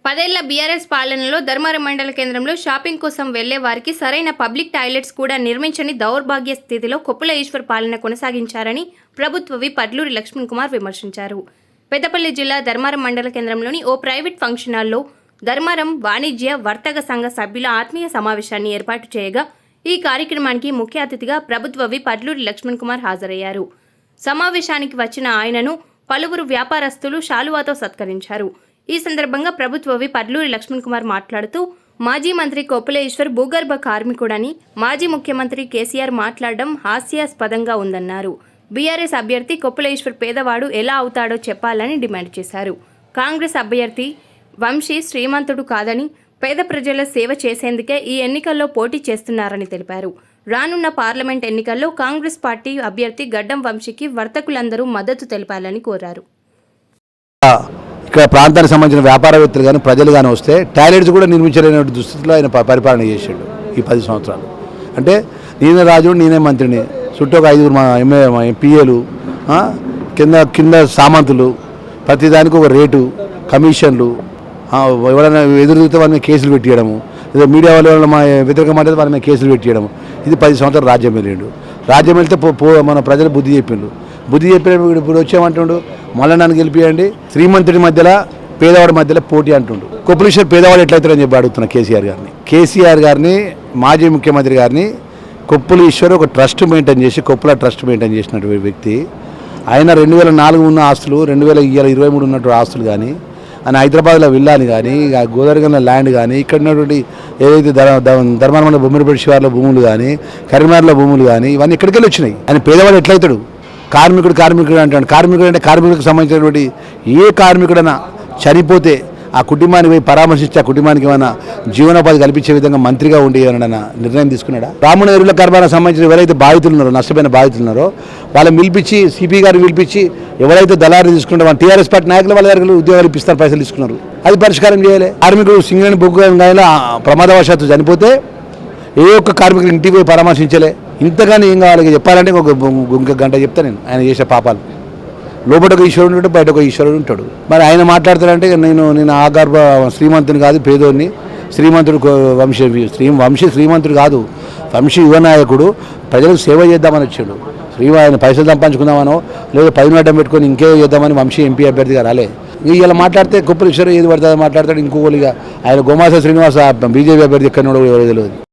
10 BRS పాలనలో ధర్మారం మండల కేంద్రంలో షాపింగ్ కోసం వెళ్లే వారికి సరైన పబ్లిక్ టాయిలెట్స్ కూడా నిర్మించని దౌర్భాగ్య స్థితిలో కొప్పుల ఈశ్వర్ పాలన కొనసాగించారని ప్రభుత్వ విప్ అడ్లూరి లక్ష్మణ్ కుమార్ విమర్శించారు. పెద్దపల్లి జిల్లా ధర్మారం మండల కేంద్రంలోని ఓ ప్రైవేట్ ఫంక్షన్ హాల్లో ధర్మారం వాణిజ్య వర్తక సంఘ సభ్యుల ఆత్మీయ సమావేశాన్ని ఏర్పాటు చేయగా ఈ కార్యక్రమానికి ముఖ్య అతిథిగా ప్రభుత్వ విప్ అడ్లూరి లక్ష్మణ్ కుమార్ హాజరయ్యారు. సమావేశానికి వచ్చిన ఆయనను పలువురు వ్యాపారస్తులు శాలువాతో సత్కరించారు. ఈ సందర్భంగా ప్రభుత్వ విప్ అడ్లూరి లక్ష్మణ్ కుమార్ మాట్లాడుతూ మాజీ మంత్రి కొప్పుల ఈశ్వర్ భూగర్భ కార్మికుడని మాజీ ముఖ్యమంత్రి కేసీఆర్ మాట్లాడడం హాస్యాస్పదంగా ఉందన్నారు. బీఆర్ఎస్ అభ్యర్థి కొప్పుల ఈశ్వర్ పేదవాడు ఎలా అవుతాడో చెప్పాలని డిమాండ్ చేశారు. కాంగ్రెస్ అభ్యర్థి వంశీ శ్రీమంతుడు కాదని పేద ప్రజల సేవ చేసేందుకే ఈ ఎన్నికల్లో పోటీ చేస్తున్నారని తెలిపారు. రానున్న పార్లమెంట్ ఎన్నికల్లో కాంగ్రెస్ పార్టీ అభ్యర్థి గడ్డం వంశీకి వర్తకులందరూ మద్దతు తెలపాలని కోరారు. ఇక్కడ ప్రాంతానికి సంబంధించిన వ్యాపారవేత్తలు కానీ ప్రజలు కానీ వస్తే టాయిలెట్స్ కూడా నిర్మించలేని దుస్థితిలో ఆయన పరిపాలన చేశాడు ఈ 10 సంవత్సరాలు. అంటే నేనే రాజుడు నేనే మంత్రిని, చుట్టూ ఒక 5 మా ఎంపీఏలు, కింద సామంతులు, ప్రతిదానికి ఒక రేటు, కమిషన్లు, ఎవరైనా ఎదురుదిగితే వాళ్ళ మీద కేసులు పెట్టియడము, ఏదో మీడియా వాళ్ళ మా వ్యతిరేక మాట్లాడితే వాళ్ళ మీద కేసులు పెట్టియడము. ఇది 10 సంవత్సరాలు రాజ్యం వెళ్ళాడు. రాజ్యం వెళ్తే మన ప్రజలు బుద్ధి చెప్పిండు. బుద్ధి చెప్పినప్పుడు ఇప్పుడు వచ్చామంటుండు మళ్ళీ నన్ను గెలిపియండి, శ్రీమంతుడి మధ్యలో పేదవాడి మధ్యలో పోటీ అంటుండు. కొప్పుల ఈశ్వర్ పేదవాడు ఎట్లయితారని చెప్పి అడుగుతున్నా కేసీఆర్ గారిని మాజీ ముఖ్యమంత్రి గారిని. కొప్పుల ఈశ్వర్ ఒక ట్రస్ట్ మెయింటైన్ చేసి కొప్పుల ట్రస్ట్ మెయింటైన్ చేసినటువంటి వ్యక్తి. ఆయన 2004 ఉన్న ఆస్తులు 2023 ఉన్నటువంటి ఆస్తులు కానీ, ఆయన హైదరాబాద్లో విల్లాని కానీ, గోదావరిలో ల్యాండ్ కానీ, ఇక్కడ ఉన్నటువంటి ఏదైతే ధర్మారంలో బొమ్మిడిపేట శివార్లో భూములు కానీ, కరీంనగర్లో భూములు కానీ, ఇవన్నీ ఇక్కడికి వెళ్ళి వచ్చినాయి. ఆయన పేదవాడు ఎట్లయితాడు? కార్మికుడు అంటాడు. కార్మికుడు అంటే కార్మికులకు సంబంధించినటువంటి ఏ కార్మికుడైనా చనిపోతే ఆ కుటుంబానికి పోయి పరామర్శించి ఆ కుటుంబానికి ఏమైనా జీవనోపాధి కల్పించే విధంగా మంత్రిగా ఉండి ఏమైనా నిర్ణయం తీసుకున్నాడా? రాముడు ఎరువుల కర్మానికి సంబంధించిన ఎవరైతే బాధితులు ఉన్నారో, నష్టపోయిన బాధితులు ఉన్నారో వాళ్ళని పిలిపించి, సిపి గారిని పిలిపించి ఎవరైతే దళారులు తీసుకుంటారో వాళ్ళ టీఆర్ఎస్ పార్టీ నాయకులు వాళ్ళ దగ్గర ఉద్యోగాలు ఇప్పిస్తారు, పైసలు తీసుకున్నారు. అది పరిష్కారం చేయాలి. కార్మికుడు సింగరేణి బొగ్గు గాయలో ప్రమాదవశాత్తు చనిపోతే ఏ ఒక్క కార్మికులు ఇంటికి పోయి పరామర్శించలే. ఇంతగానే ఏం కావాలి చెప్పాలంటే ఇంకొక గంట చెప్తా నేను ఆయన చేసే పాపాలు. లోపల ఒక ఈశ్వరుడు ఉంటాడు, బయట ఒక ఈశ్వరుడు ఉంటాడు. మరి ఆయన మాట్లాడతాడంటే నేను ఆ గర్భ శ్రీమంతుని కాదు, పేదోడిని. శ్రీమంతుడు వంశీ శ్రీమంతుడు కాదు, వంశీ యువనాయకుడు. ప్రజలకు సేవ చేద్దామని వచ్చాడు. ఆయన పైసలు సంపాదించుకుందామనో లేదా 10 అడ్డం పెట్టుకొని ఇంకే చేద్దామని వంశీ ఎంపీ అభ్యర్థిగా రాలే. ఇలా మాట్లాడితే కొప్పుల ఈశ్వర్ ఏది పడుతుందో మాట్లాడతాడు. ఇంకొకరిగా ఆయన గోమాస శ్రీనివాస బీజేపీ అభ్యర్థి ఎక్కడ తెలియదు.